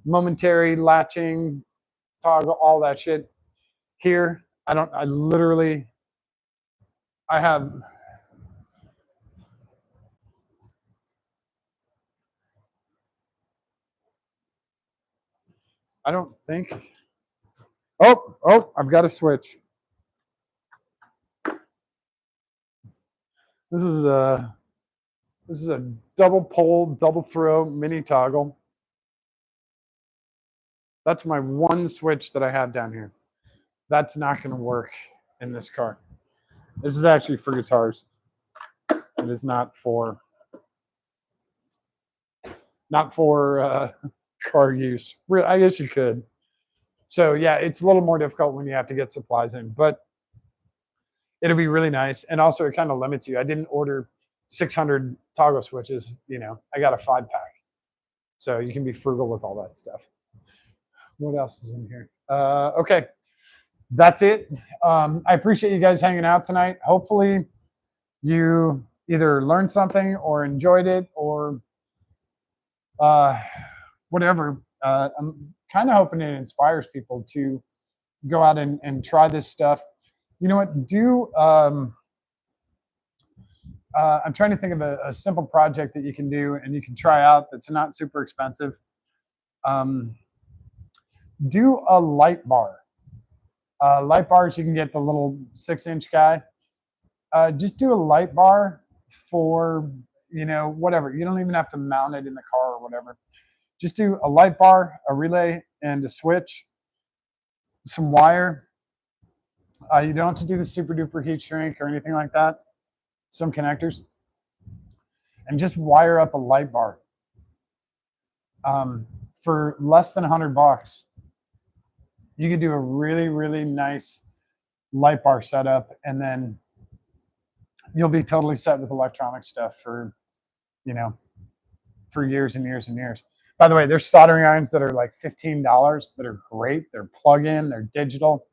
momentary, latching, toggle, all that shit. Here, I don't think. Oh, I've got a switch. This is a double pole, double throw mini toggle. That's my one switch that I have down here. That's not going to work in this car. This is actually for guitars. It is not for car use. I guess you could. So yeah, it's a little more difficult when you have to get supplies in, but it'll be really nice. And also it kind of limits you. I didn't order 600 toggle switches. You know, I got a 5-pack. So you can be frugal with all that stuff. What else is in here? Okay, that's it. I appreciate you guys hanging out tonight. Hopefully you either learned something or enjoyed it or whatever. I'm kind of hoping it inspires people to go out and try this stuff. You know what? I'm trying to think of a simple project that you can do and you can try out that's not super expensive. Do a light bar. Light bars, you can get the little 6-inch guy. Just do a light bar for, you know, whatever. You don't even have to mount it in the car or whatever. Just do a light bar, a relay, and a switch, some wire. You don't have to do the super duper heat shrink or anything like that. Some connectors. And just wire up a light bar. For less than $100, you could do a really, really nice light bar setup, and then you'll be totally set with electronic stuff for, you know, for years and years and years. By the way, there's soldering irons that are like $15 that are great. They're plug-in, they're digital.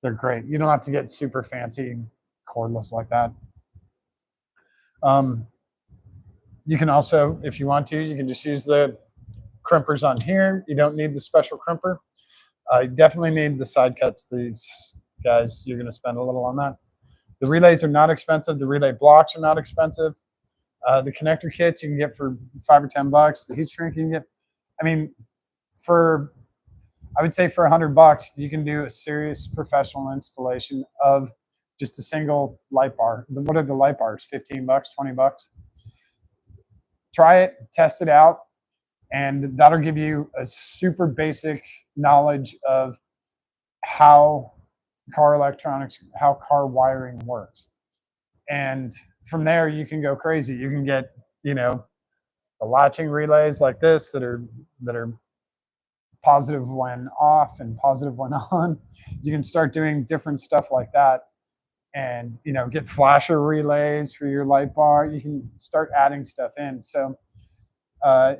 They're great. You don't have to get super fancy cordless like that. You can also, if you want to, you can just use the crimpers on here. You don't need the special crimper. You definitely need the side cuts. These guys, you're going to spend a little on that. The relays are not expensive. The relay blocks are not expensive. The connector kits you can get for $5 or $10. The heat shrink you can get. I mean, I would say for $100, you can do a serious professional installation of just a single light bar. What are the light bars? $15, $20? Try it, test it out, and that'll give you a super basic knowledge of how car electronics, how car wiring works. And from there, you can go crazy. You can get, you know, the latching relays like this that are positive when off and positive when on. You can start doing different stuff like that, and, you know, get flasher relays for your light bar. You can start adding stuff in. So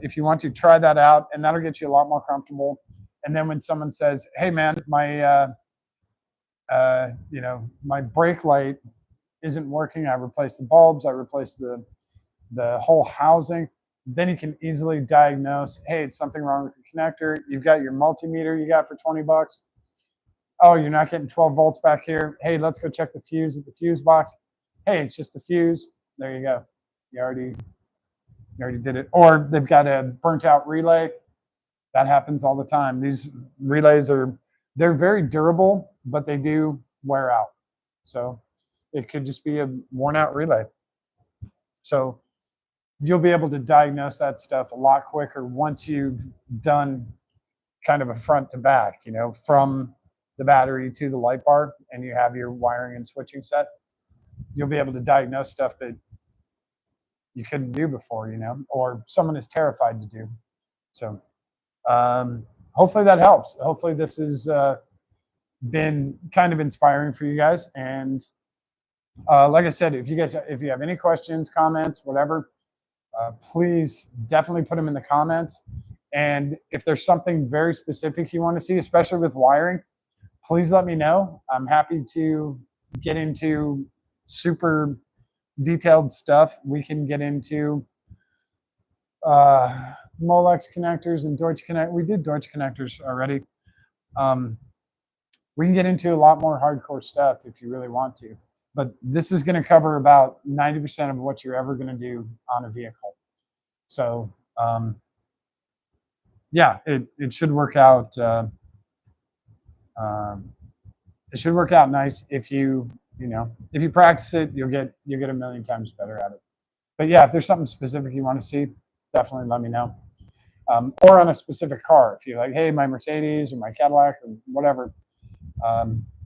if you want to try that out, and that'll get you a lot more comfortable. And then when someone says, "Hey, man, my brake light isn't working. I replaced the bulbs. I replaced the whole housing." Then you can easily diagnose, hey, it's something wrong with the connector. You've got your multimeter you got for 20 bucks. Oh, you're not getting 12 volts back here. Hey, let's go check the fuse at the fuse box. Hey, it's just the fuse. There you go. You already did it. Or they've got a burnt out relay. That happens all the time. These relays they're very durable, but they do wear out. So it could just be a worn out relay. So you'll be able to diagnose that stuff a lot quicker once you've done kind of a front to back, from the battery to the light bar, and you have your wiring and switching set. You'll be able to diagnose stuff that you couldn't do before, or someone is terrified to do. So hopefully that helps. Hopefully this has been kind of inspiring for you guys. And like I said, if you have any questions, comments, whatever, please definitely put them in the comments. And if there's something very specific you want to see, especially with wiring, please let me know. I'm happy to get into super detailed stuff. We can get into Molex connectors and Deutsch Connect. We did Deutsch connectors already. We can get into a lot more hardcore stuff if you really want to. But this is going to cover about 90% of what you're ever going to do on a vehicle. So yeah, it should work out. It should work out nice if you practice it. You'll get a million times better at it. But yeah, if there's something specific you want to see, definitely let me know. Or on a specific car, if you're like, hey, my Mercedes or my Cadillac or whatever,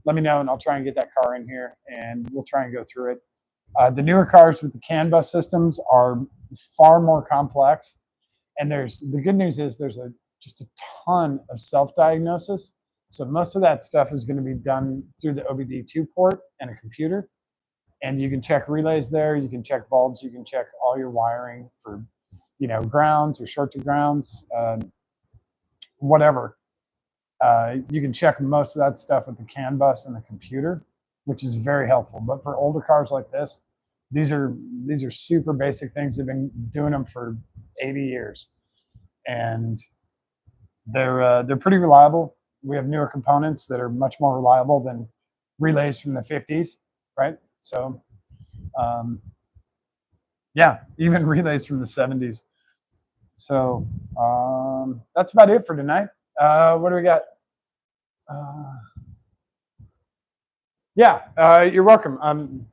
let me know and I'll try and get that car in here and we'll try and go through it. The newer cars with the CAN bus systems are far more complex. And the good news is there's just a ton of self-diagnosis. So most of that stuff is going to be done through the OBD2 port and a computer. And you can check relays there. You can check bulbs. You can check all your wiring for, grounds or short to grounds, whatever. You can check most of that stuff with the CAN bus and the computer, which is very helpful. But for older cars like this, these are super basic things. They've been doing them for 80 years, and they're pretty reliable. We have newer components that are much more reliable than relays from the 50s, right? So, yeah, even relays from the 70s. So that's about it for tonight. What do we got? Yeah, you're welcome.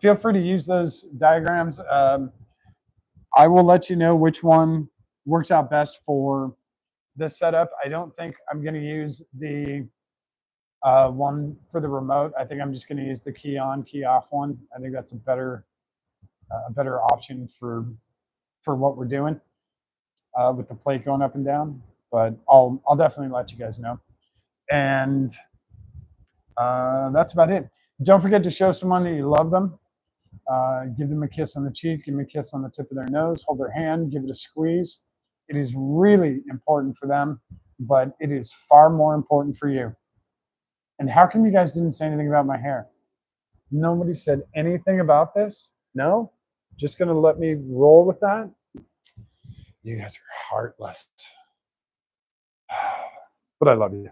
Feel free to use those diagrams. I will let you know which one works out best for this setup. I don't think I'm going to use the one for the remote. I think I'm just going to use the key on, key off one. I think that's a better option for what we're doing with the plate going up and down. But I'll definitely let you guys know. And that's about it. Don't forget to show someone that you love them. Give them a kiss on the cheek, give them a kiss on the tip of their nose, hold their hand, give it a squeeze. It is really important for them, but it is far more important for you. And how come you guys didn't say anything about my hair? Nobody said anything about this? No? Just going to let me roll with that? You guys are heartless. But I love you.